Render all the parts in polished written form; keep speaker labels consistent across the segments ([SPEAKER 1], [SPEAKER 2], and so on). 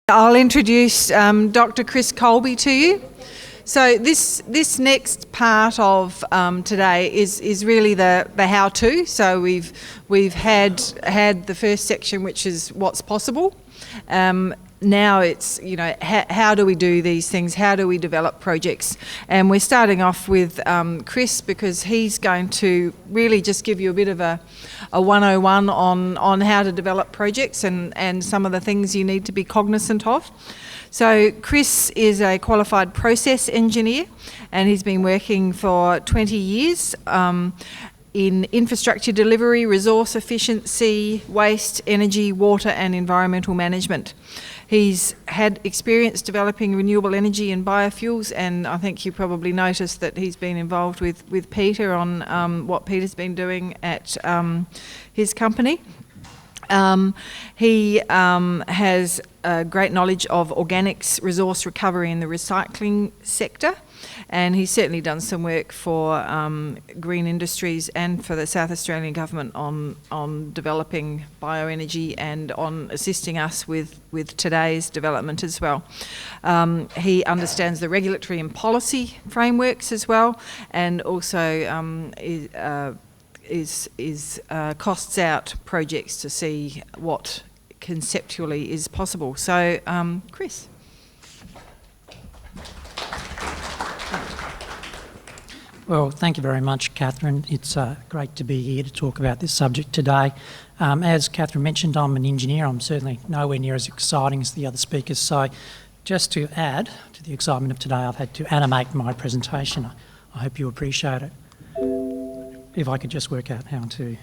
[SPEAKER 1] I'll introduce Dr. Chris Colby to you. So this next part of today is really the how-to. So we've had the first section, which is what's possible. Now it's, how do we do these things? How do we develop projects? And we're starting off with Chris, because he's going to really just give you a bit of a 101 on how to develop projects and some of the things you need to be cognizant of. So Chris is a qualified process engineer, and he's been working for 20 years in infrastructure delivery, resource efficiency, waste, energy, water and environmental management. He's had experience developing renewable energy and biofuels, and I think you probably noticed that he's been involved with Peter on what Peter's been doing at his company. He has a great knowledge of organics, resource recovery in the recycling sector, and he's certainly done some work for green industries and for the South Australian Government on developing bioenergy and on assisting us with today's development as well. He understands the regulatory and policy frameworks as well, and also costs out projects to see what conceptually is possible. So, Chris.
[SPEAKER 2] Well, thank you very much, Catherine. It's great to be here to talk about this subject today. As Catherine mentioned, I'm an engineer. I'm certainly nowhere near as exciting as the other speakers. So just to add to the excitement of today, I've had to animate my presentation. I hope you appreciate it. If I could just work out how to...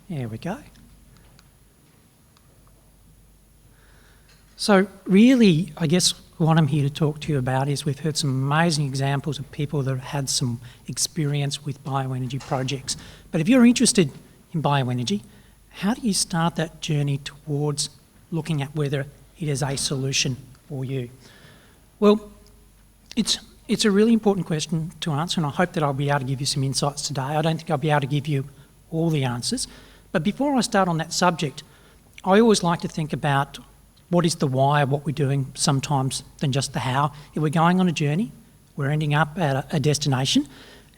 [SPEAKER 2] There we go. So really, I guess what I'm here to talk to you about is we've heard some amazing examples of people that have had some experience with bioenergy projects. But if you're interested in bioenergy, how do you start that journey towards looking at whether it is a solution for you? Well, it's a really important question to answer, and I hope that I'll be able to give you some insights today. I don't think I'll be able to give you all the answers. But before I start on that subject, I always like to think about what is the why of what we're doing sometimes than just the how. If we're going on a journey, we're ending up at a destination,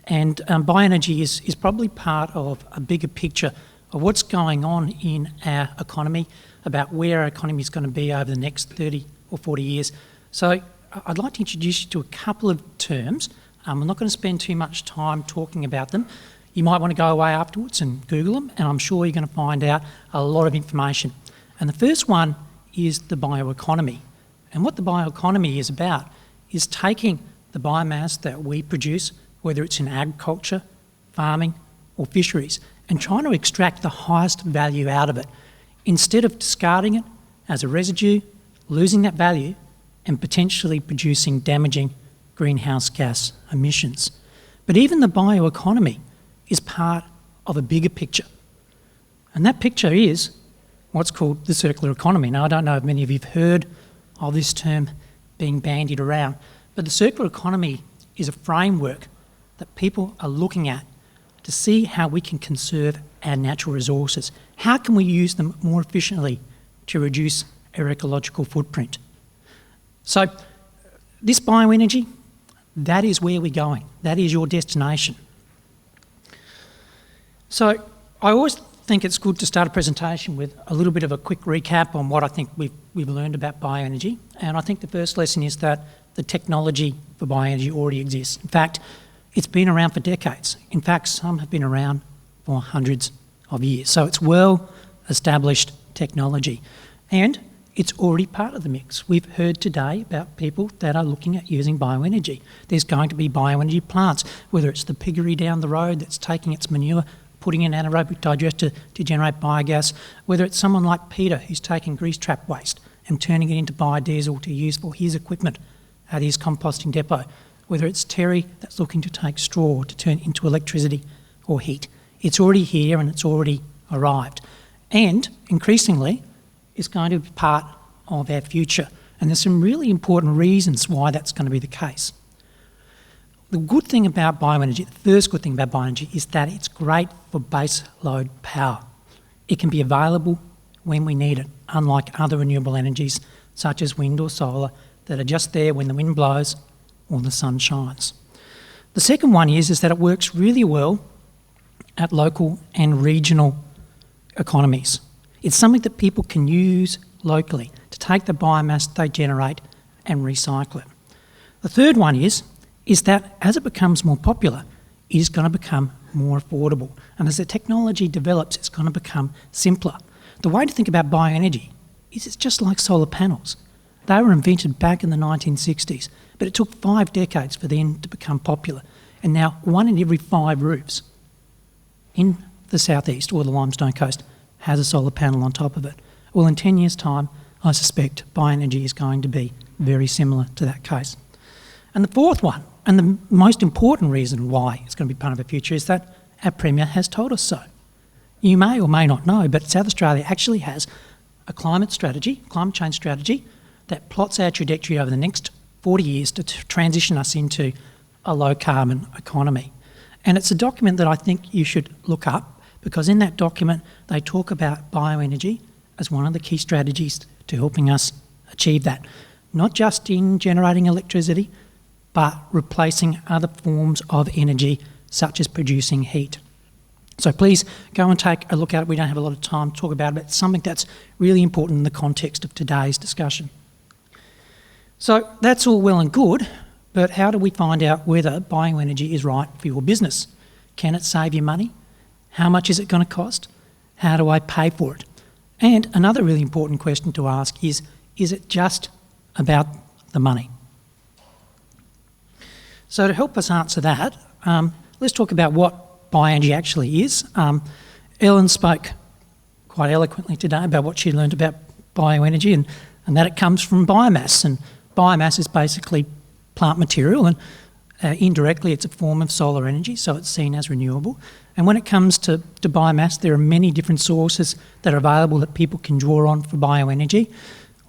[SPEAKER 2] and bioenergy is probably part of a bigger picture of what's going on in our economy, about where our economy is going to be over the next 30 or 40 years. So I'd like to introduce you to a couple of terms. I'm not going to spend too much time talking about them. You might want to go away afterwards and Google them, and I'm sure you're going to find out a lot of information. And the first one is the bioeconomy. And what the bioeconomy is about is taking the biomass that we produce, whether it's in agriculture, farming or fisheries, and trying to extract the highest value out of it, instead of discarding it as a residue, losing that value and potentially producing damaging greenhouse gas emissions. But even the bioeconomy is part of a bigger picture. And that picture is what's called the circular economy. Now, I don't know if many of you have heard of this term being bandied around, but the circular economy is a framework that people are looking at to see how we can conserve our natural resources. How can we use them more efficiently to reduce our ecological footprint? So this bioenergy, that is where we're going. That is your destination. So I always think it's good to start a presentation with a little bit of a quick recap on what I think we've learned about bioenergy. And I think the first lesson is that the technology for bioenergy already exists. In fact, it's been around for decades. In fact, some have been around for hundreds of years. So it's well-established technology. And it's already part of the mix. We've heard today about people that are looking at using bioenergy. There's going to be bioenergy plants, whether it's the piggery down the road that's taking its manure, putting in an anaerobic digester to generate biogas, whether it's someone like Peter who's taking grease trap waste and turning it into biodiesel to use for his equipment at his composting depot, whether it's Terry that's looking to take straw to turn into electricity or heat. It's already here and it's already arrived. And increasingly, it's going to be part of our future. And there's some really important reasons why that's going to be the case. The good thing about bioenergy, the first good thing about bioenergy, is that it's great for base load power. It can be available when we need it, unlike other renewable energies such as wind or solar that are just there when the wind blows or the sun shines. The second one is that it works really well at local and regional economies. It's something that people can use locally to take the biomass they generate and recycle it. The third one is that as it becomes more popular, it is going to become more affordable. And as the technology develops, it's going to become simpler. The way to think about bioenergy is it's just like solar panels. They were invented back in the 1960s, but it took 5 decades for them to become popular. And now 1 in every 5 roofs in the southeast or the limestone coast has a solar panel on top of it. Well, in 10 years' time, I suspect bioenergy is going to be very similar to that case. And the fourth one, and the most important reason why it's going to be part of the future, is that our Premier has told us so. You may or may not know, but South Australia actually has a climate change strategy, that plots our trajectory over the next 40 years to transition us into a low-carbon economy. And it's a document that I think you should look up, because in that document they talk about bioenergy as one of the key strategies to helping us achieve that. Not just in generating electricity, but replacing other forms of energy, such as producing heat. So please go and take a look at it. We don't have a lot of time to talk about it, but it's something that's really important in the context of today's discussion. So that's all well and good, but how do we find out whether bioenergy is right for your business? Can it save you money? How much is it going to cost? How do I pay for it? And another really important question to ask is it just about the money? So to help us answer that, let's talk about what bioenergy actually is. Ellen spoke quite eloquently today about what she learned about bioenergy and that it comes from biomass. And biomass is basically plant material, and indirectly it's a form of solar energy, so it's seen as renewable. And when it comes to biomass, there are many different sources that are available that people can draw on for bioenergy.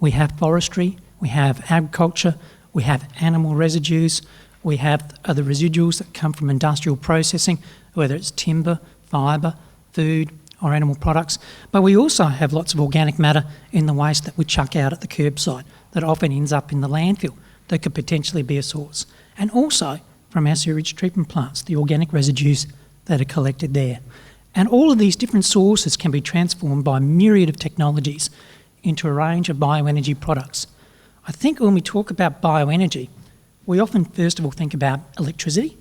[SPEAKER 2] We have forestry, we have agriculture, we have animal residues, we have the residuals that come from industrial processing, whether it's timber, fibre, food or animal products. But we also have lots of organic matter in the waste that we chuck out at the curbside that often ends up in the landfill that could potentially be a source. And also from our sewage treatment plants, the organic residues that are collected there. And all of these different sources can be transformed by a myriad of technologies into a range of bioenergy products. I think when we talk about bioenergy, we often first of all think about electricity,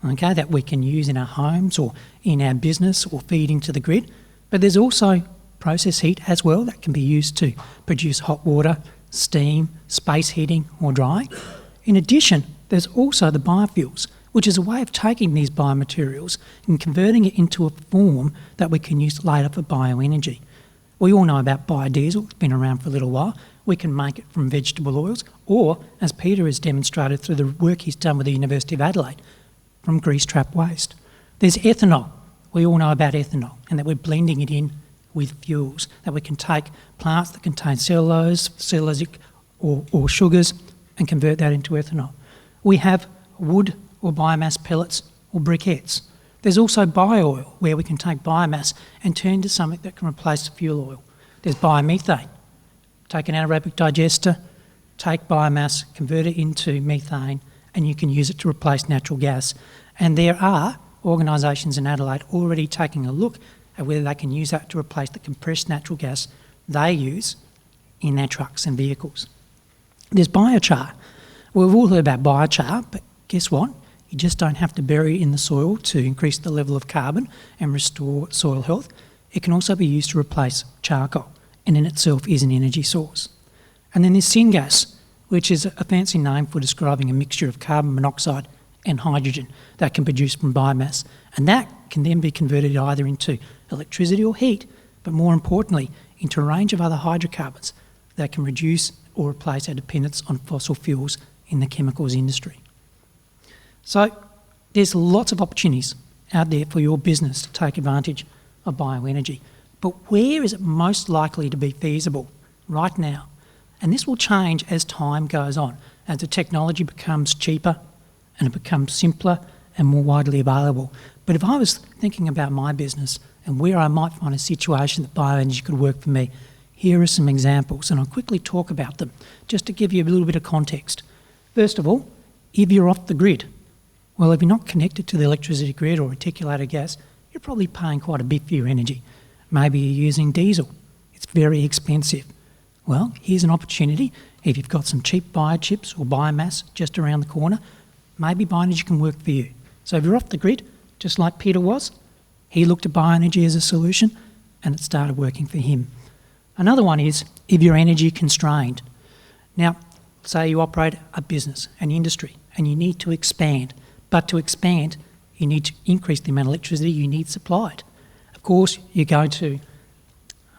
[SPEAKER 2] okay, that we can use in our homes or in our business or feed into the grid. But there's also process heat as well that can be used to produce hot water, steam, space heating or drying. In addition, there's also the biofuels, which is a way of taking these biomaterials and converting it into a form that we can use later for bioenergy. We all know about biodiesel, it's been around for a little while. We can make it from vegetable oils, or, as Peter has demonstrated through the work he's done with the University of Adelaide, from grease trap waste. There's ethanol. We all know about ethanol, and that we're blending it in with fuels, that we can take plants that contain cellulosic or sugars and convert that into ethanol. We have wood or biomass pellets or briquettes. There's also bio-oil, where we can take biomass and turn to something that can replace fuel oil. There's biomethane. Take an anaerobic digester, take biomass, convert it into methane, and you can use it to replace natural gas. And there are organisations in Adelaide already taking a look at whether they can use that to replace the compressed natural gas they use in their trucks and vehicles. There's biochar. We've all heard about biochar, but guess what? You just don't have to bury it in the soil to increase the level of carbon and restore soil health. It can also be used to replace charcoal, and in itself is an energy source. And then there's syngas, which is a fancy name for describing a mixture of carbon monoxide and hydrogen that can produce from biomass. And that can then be converted either into electricity or heat, but more importantly, into a range of other hydrocarbons that can reduce or replace our dependence on fossil fuels in the chemicals industry. So there's lots of opportunities out there for your business to take advantage of bioenergy. But where is it most likely to be feasible? Right now. And this will change as time goes on, as the technology becomes cheaper and it becomes simpler and more widely available. But if I was thinking about my business and where I might find a situation that bioenergy could work for me, Here are some examples, and I'll quickly talk about them, just to give you a little bit of context. First of all, if you're off the grid, well, if you're not connected to the electricity grid or reticulated gas, you're probably paying quite a bit for your energy. Maybe you're using diesel. It's very expensive. Well, here's an opportunity. If you've got some cheap biochips or biomass just around the corner, maybe bioenergy can work for you. So if you're off the grid, just like Peter was, he looked at bioenergy as a solution and it started working for him. Another one is if you're energy constrained. Now, say you operate a business, an industry, and you need to expand. But to expand, you need to increase the amount of electricity you need supplied. Of course, you go to,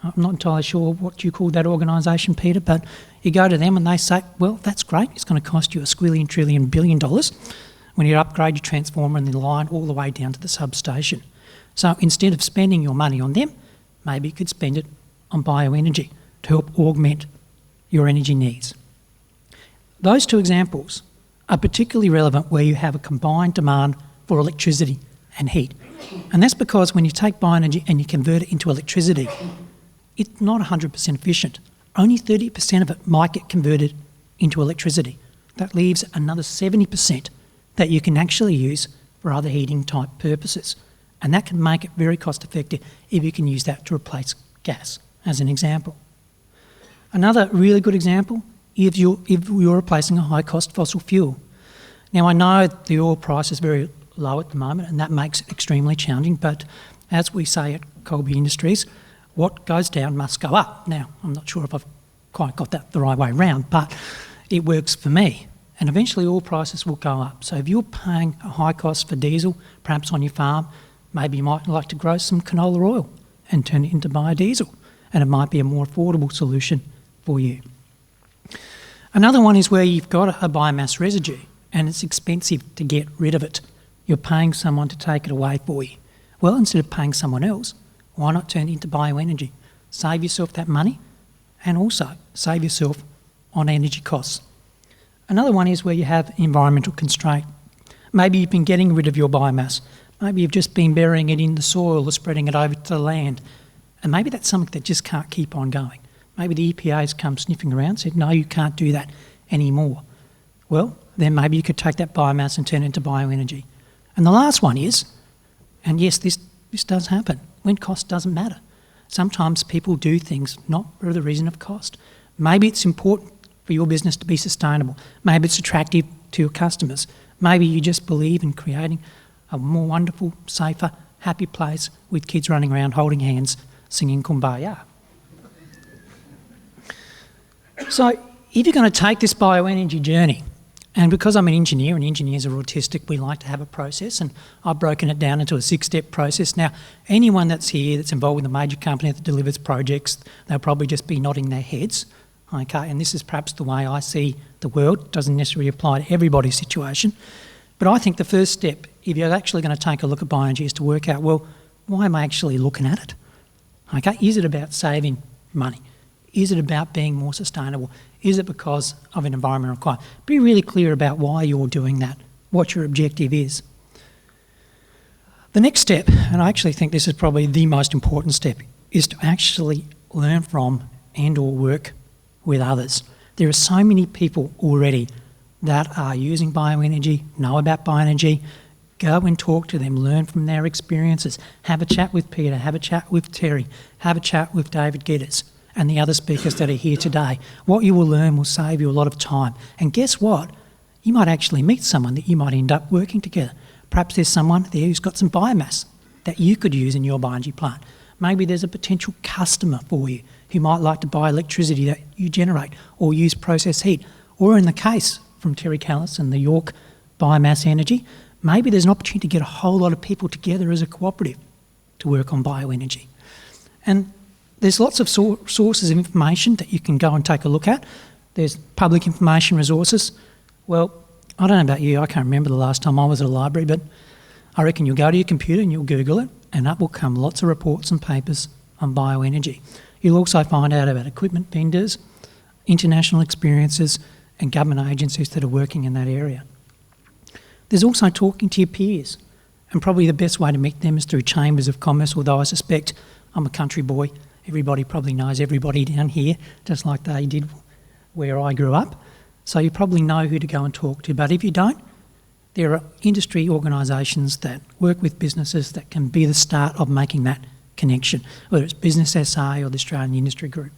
[SPEAKER 2] I'm not entirely sure what you call that organisation, Peter, but you go to them and they say, well, that's great, it's going to cost you a squillion, trillion, billion dollars when you upgrade your transformer and the line all the way down to the substation. So instead of spending your money on them, maybe you could spend it on bioenergy to help augment your energy needs. Those two examples are particularly relevant where you have a combined demand for electricity and heat. And that's because when you take bioenergy and you convert it into electricity, it's not 100% efficient. Only 30% of it might get converted into electricity. That leaves another 70% that you can actually use for other heating type purposes. And that can make it very cost effective if you can use that to replace gas, as an example. Another really good example, if you're replacing a high cost fossil fuel. Now I know the oil price is very low at the moment and that makes it extremely challenging, but as we say at Colby Industries, what goes down must go up. Now, I'm not sure if I've quite got that the right way round, but it works for me. And eventually oil prices will go up. So if you're paying a high cost for diesel, perhaps on your farm, maybe you might like to grow some canola oil and turn it into biodiesel. And it might be a more affordable solution for you. Another one is where you've got a biomass residue and it's expensive to get rid of it. You're paying someone to take it away for you. Well, instead of paying someone else, why not turn it into bioenergy? Save yourself that money and also save yourself on energy costs. Another one is where you have environmental constraint. Maybe you've been getting rid of your biomass. Maybe you've just been burying it in the soil or spreading it over to the land. And maybe that's something that just can't keep on going. Maybe the EPA's come sniffing around and said, no, you can't do that anymore. Well, then maybe you could take that biomass and turn it into bioenergy. And the last one is, and yes, this does happen, when cost doesn't matter. Sometimes people do things not for the reason of cost. Maybe it's important for your business to be sustainable. Maybe it's attractive to your customers. Maybe you just believe in creating a more wonderful, safer, happy place with kids running around holding hands, singing Kumbaya. So if you're going to take this bioenergy journey, and because I'm an engineer and engineers are autistic, we like to have a process, and I've broken it down into a 6-step process. Now, anyone that's here that's involved with a major company that delivers projects, they'll probably just be nodding their heads. Okay, and this is perhaps the way I see the world. It doesn't necessarily apply to everybody's situation. But I think the first step, if you're actually going to take a look at bioenergy, is to work out, well, why am I actually looking at it? Okay, is it about saving money? Is it about being more sustainable? Is it because of an environmental requirement? Be really clear about why you're doing that, what your objective is. The next step, and I actually think this is probably the most important step, is to actually learn from and or work with others. There are so many people already that are using bioenergy, know about bioenergy. Go and talk to them, learn from their experiences. Have a chat with Peter, have a chat with Terry, have a chat with David Geddes and the other speakers that are here today. What you will learn will save you a lot of time. And guess what? You might actually meet someone that you might end up working together. Perhaps there's someone there who's got some biomass that you could use in your bioenergy plant. Maybe there's a potential customer for you who might like to buy electricity that you generate or use process heat. Or in the case from Terry Callis and the York Biomass Energy, maybe there's an opportunity to get a whole lot of people together as a cooperative to work on bioenergy. And there's lots of sources of information that you can go and take a look at. There's public information resources. Well, I don't know about you, I can't remember the last time I was at a library, but I reckon you'll go to your computer and you'll Google it, and up will come lots of reports and papers on bioenergy. You'll also find out about equipment vendors, international experiences, and government agencies that are working in that area. There's also talking to your peers, and probably the best way to meet them is through chambers of commerce, although I suspect I'm a country boy Everybody probably knows everybody down here, just like they did where I grew up. So you probably know who to go and talk to. But if you don't, there are industry organisations that work with businesses that can be the start of making that connection, whether it's Business SA or the Australian Industry Group.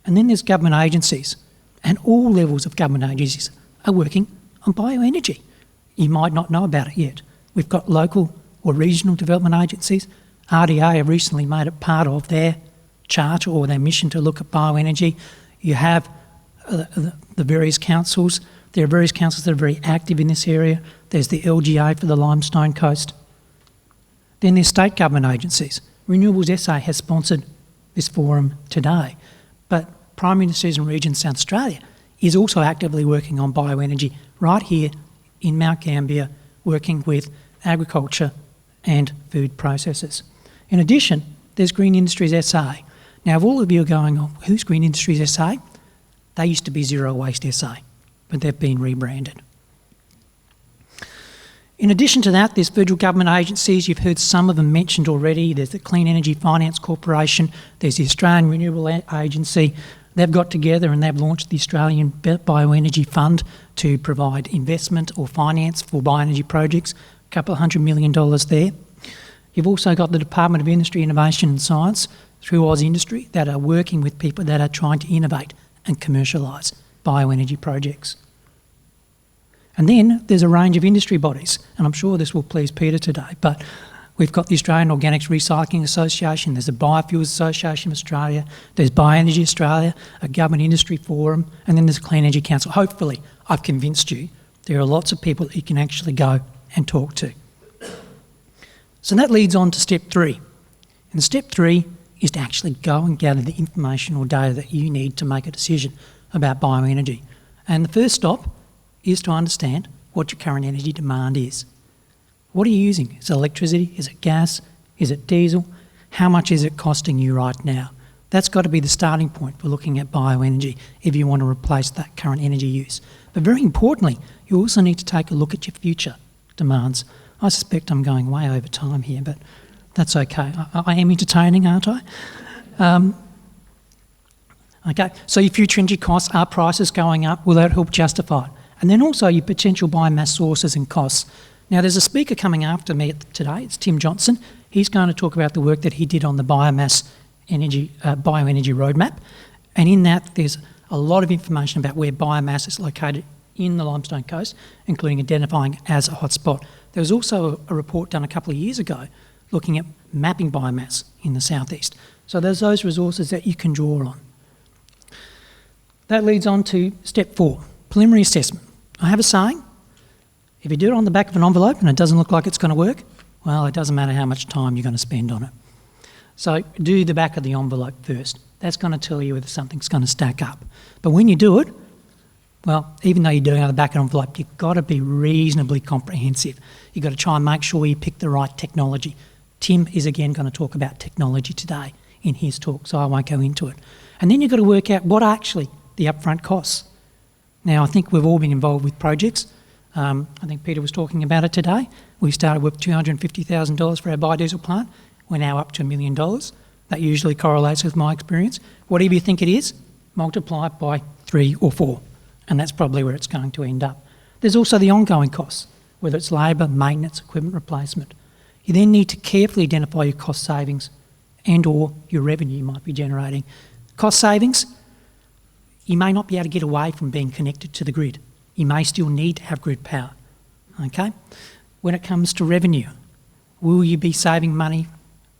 [SPEAKER 2] And then there's government agencies, and all levels of government agencies are working on bioenergy. You might not know about it yet. We've got local or regional development agencies. RDA have recently made it part of their charter or their mission to look at bioenergy. You have the various councils. There are various councils that are very active in this area. There's the LGA for the Limestone Coast. Then there's state government agencies. Renewables SA has sponsored this forum today, but Prime Ministers and Regions South Australia is also actively working on bioenergy right here in Mount Gambier, working with agriculture and food processors. In addition, there's Green Industries SA. Now, if all of you are going, oh, who's Green Industries SA? They used to be Zero Waste SA, but they've been rebranded. In addition to that, there's federal government agencies. You've heard some of them mentioned already. There's the Clean Energy Finance Corporation. There's the Australian Renewable Agency. They've got together and they've launched the Australian Bioenergy Fund to provide investment or finance for bioenergy projects, a couple of $100 million there. You've also got the Department of Industry, Innovation and Science through Oz Industry that are working with people that are trying to innovate and commercialise bioenergy projects. And then there's a range of industry bodies, and I'm sure this will please Peter today, but we've got the Australian Organics Recycling Association, there's the Biofuels Association of Australia, there's Bioenergy Australia, a government industry forum, and then there's Clean Energy Council. Hopefully, I've convinced you there are lots of people that you can actually go and talk to. So that leads on to step 3. And step 3 is to actually go and gather the information or data that you need to make a decision about bioenergy. And the first stop is to understand what your current energy demand is. What are you using? Is it electricity? Is it gas? Is it diesel? How much is it costing you right now? That's got to be the starting point for looking at bioenergy if you want to replace that current energy use. But very importantly, you also need to take a look at your future demands. I suspect I'm going way over time here, but that's okay. I am entertaining, aren't I? Okay, so your future energy costs, are prices going up? Will that help justify it? And then also your potential biomass sources and costs. Now, there's a speaker coming after me today. It's Tim Johnson. He's going to talk about the work that he did on the bioenergy roadmap. And in that, there's a lot of information about where biomass is located in the Limestone Coast, including identifying as a hotspot. There was also a report done a couple of years ago looking at mapping biomass in the southeast. So there's those resources that you can draw on. That leads on to step 4, preliminary assessment. I have a saying, if you do it on the back of an envelope and it doesn't look like it's going to work, well, it doesn't matter how much time you're going to spend on it. So do the back of the envelope first. That's going to tell you whether something's going to stack up. But when you do it, well, even though you're doing it on the back of an envelope, you've got to be reasonably comprehensive. You've got to try and make sure you pick the right technology. Tim is again going to talk about technology today in his talk, so I won't go into it. And then you've got to work out what are actually the upfront costs. Now, I think we've all been involved with projects. I think Peter was talking about it today. We started with $250,000 for our biodiesel plant. We're now up to $1 million. That usually correlates with my experience. Whatever you think it is, multiply it by 3 or 4, and that's probably where it's going to end up. There's also the ongoing costs, whether it's labour, maintenance, equipment replacement. You then need to carefully identify your cost savings and or your revenue you might be generating. Cost savings, you may not be able to get away from being connected to the grid. You may still need to have grid power, okay? When it comes to revenue, will you be saving money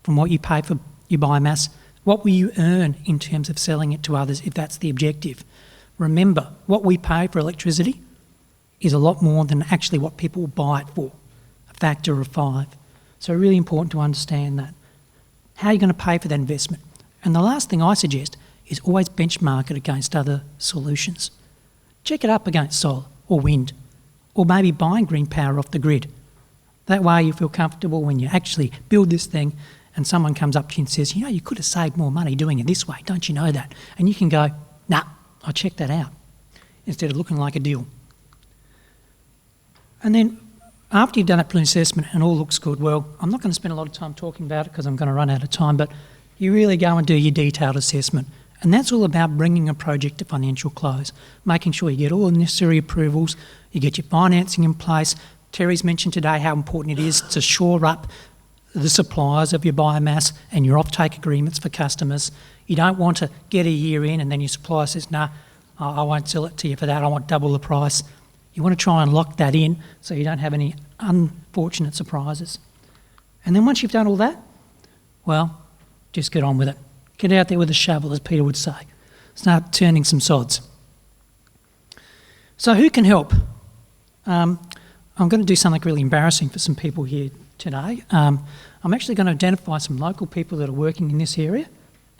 [SPEAKER 2] from what you pay for your biomass? What will you earn in terms of selling it to others if that's the objective? Remember, what we pay for electricity is a lot more than actually what people will buy it for, a factor of 5. So really important to understand that. How are you going to pay for that investment? And the last thing I suggest is always benchmark it against other solutions. Check it up against solar or wind, or maybe buying green power off the grid. That way you feel comfortable when you actually build this thing and someone comes up to you and says, you know, you could have saved more money doing it this way, don't you know that? And you can go, nah, I'll check that out, instead of looking like a deal. And then after you've done that preliminary assessment and all looks good, well, I'm not going to spend a lot of time talking about it because I'm going to run out of time, but you really go and do your detailed assessment. And that's all about bringing a project to financial close, making sure you get all the necessary approvals, you get your financing in place. Terry's mentioned today how important it is to shore up the suppliers of your biomass and your offtake agreements for customers. You don't want to get a year in and then your supplier says, no, I won't sell it to you for that, I want double the price. You want to try and lock that in so you don't have any unfortunate surprises. And then once you've done all that, well, just get on with it. Get out there with a shovel, as Peter would say. Start turning some sods. So who can help? I'm going to do something really embarrassing for some people here today. I'm actually going to identify some local people that are working in this area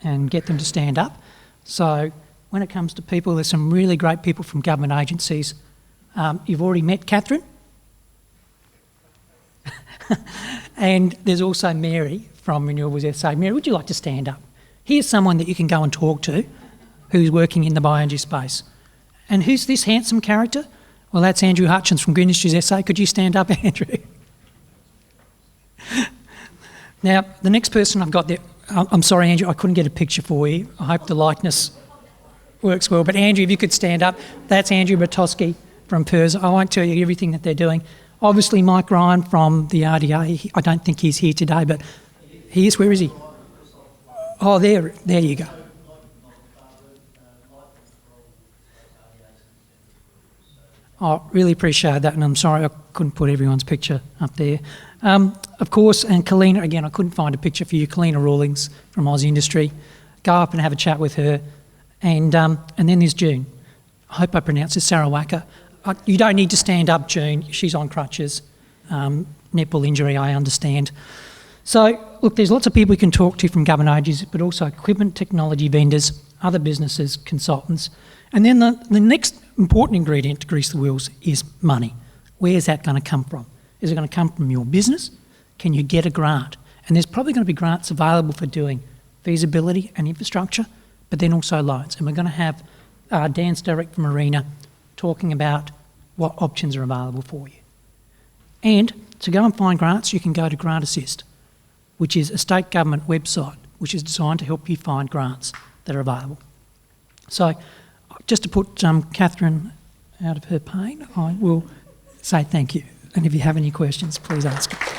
[SPEAKER 2] and get them to stand up. So when it comes to people, there's some really great people from government agencies. You've already met Catherine. And there's also Mary from Renewables SA. Mary, would you like to stand up? Here's someone that you can go and talk to who's working in the bioenergy space. And who's this handsome character? Well, that's Andrew Hutchins from Green Industries SA. Could you stand up, Andrew? Now, the next person I've got there, I'm sorry, Andrew, I couldn't get a picture for you. I hope the likeness works well. But Andrew, if you could stand up, that's Andrew Batoski from PERS. I won't tell you everything that they're doing. Obviously, Mike Ryan from the RDA, I don't think he's here today, but he is. Where is he? Oh, there you go. I really appreciate that, and I'm sorry I couldn't put everyone's picture up there. Of course, and Kalina, again, I couldn't find a picture for you. Kalina Rawlings from Aussie Industry. Go up and have a chat with her. And then there's June. I hope I pronounced it, Sarawaka. You don't need to stand up, June. She's on crutches. Netball injury, I understand. So, look, there's lots of people we can talk to from government agencies, but also equipment technology vendors, other businesses, consultants. And then the next important ingredient to grease the wheels is money. Where's that going to come from? Is it going to come from your business? Can you get a grant? And there's probably going to be grants available for doing feasibility and infrastructure, but then also loans. And we're going to have Dan Sturrock from Arena talking about what options are available for you. And to go and find grants, you can go to Grant Assist, which is a state government website which is designed to help you find grants that are available. So just to put Catherine out of her pain, I will say thank you. And if you have any questions, please ask her.